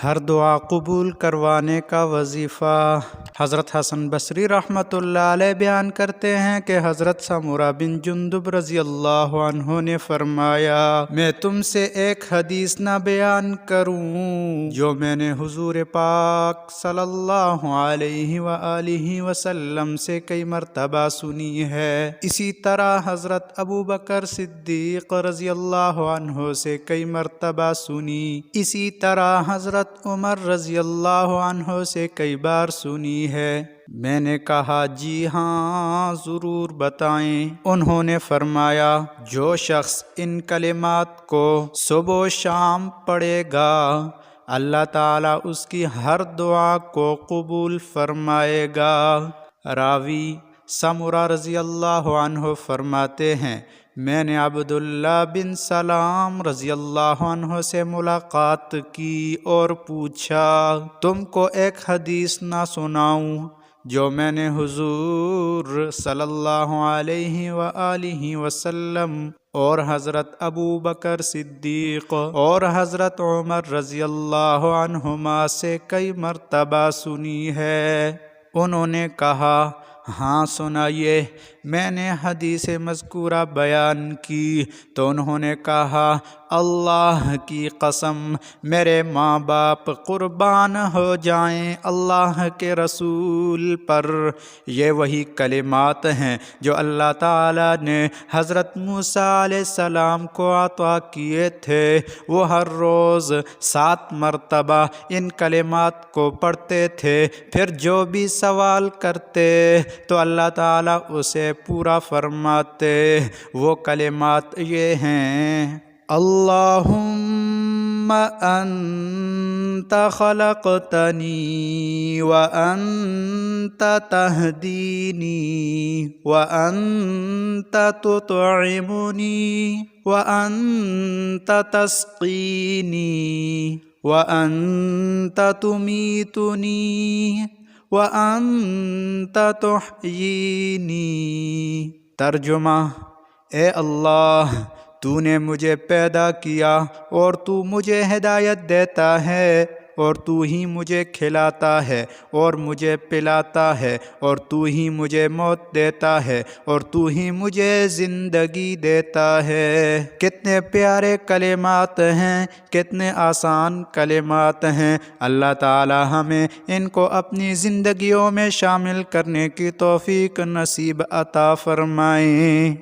ہر دعا قبول کروانے کا وظیفہ۔ حضرت حسن بصری رحمۃ اللہ علیہ بیان کرتے ہیں کہ حضرت سمرہ بن جندب رضی اللہ عنہ نے فرمایا، میں تم سے ایک حدیث نہ بیان کروں جو میں نے حضور پاک صلی اللہ علیہ وآلہ وسلم سے کئی مرتبہ سنی ہے۔ اسی طرح حضرت ابو بکر صدیق رضی اللہ عنہ سے کئی مرتبہ سنی، اسی طرح حضرت عمر رضی اللہ عنہ سے کئی بار سنی ہے۔ میں نے کہا جی ہاں ضرور بتائیں۔ انہوں نے فرمایا، جو شخص ان کلمات کو صبح و شام پڑھے گا اللہ تعالیٰ اس کی ہر دعا کو قبول فرمائے گا۔ راوی سمرہ رضی اللہ عنہ فرماتے ہیں، میں نے عبداللہ بن سلام رضی اللہ عنہ سے ملاقات کی اور پوچھا، تم کو ایک حدیث نہ سناؤں جو میں نے حضور صلی اللہ علیہ وآلہ وسلم اور حضرت ابو بکر صدیق اور حضرت عمر رضی اللہ عنہما سے کئی مرتبہ سنی ہے؟ انہوں نے کہا، ہاں سنائیے۔ میں نے حدیث مذکورہ بیان کی تو انہوں نے کہا، اللہ کی قسم میرے ماں باپ قربان ہو جائیں اللہ کے رسول پر، یہ وہی کلمات ہیں جو اللہ تعالیٰ نے حضرت موسیٰ علیہ السلام کو عطا کیے تھے۔ وہ ہر روز 7 مرتبہ ان کلمات کو پڑھتے تھے، پھر جو بھی سوال کرتے تو اللہ تعالیٰ اسے پورا فرماتے۔ وہ کلمات یہ ہیں، اللہم انت خلقتنی وانت تہدینی وانت تطعمنی وانت تسقینی وانت تمیتنی وانت تحیینی۔ ترجمہ، اے اللہ تو نے مجھے پیدا کیا اور تو مجھے ہدایت دیتا ہے، اور تو ہی مجھے کھلاتا ہے اور مجھے پلاتا ہے، اور تو ہی مجھے موت دیتا ہے اور تو ہی مجھے زندگی دیتا ہے۔ کتنے پیارے کلمات ہیں، کتنے آسان کلمات ہیں۔ اللہ تعالی ہمیں ان کو اپنی زندگیوں میں شامل کرنے کی توفیق نصیب عطا فرمائیں۔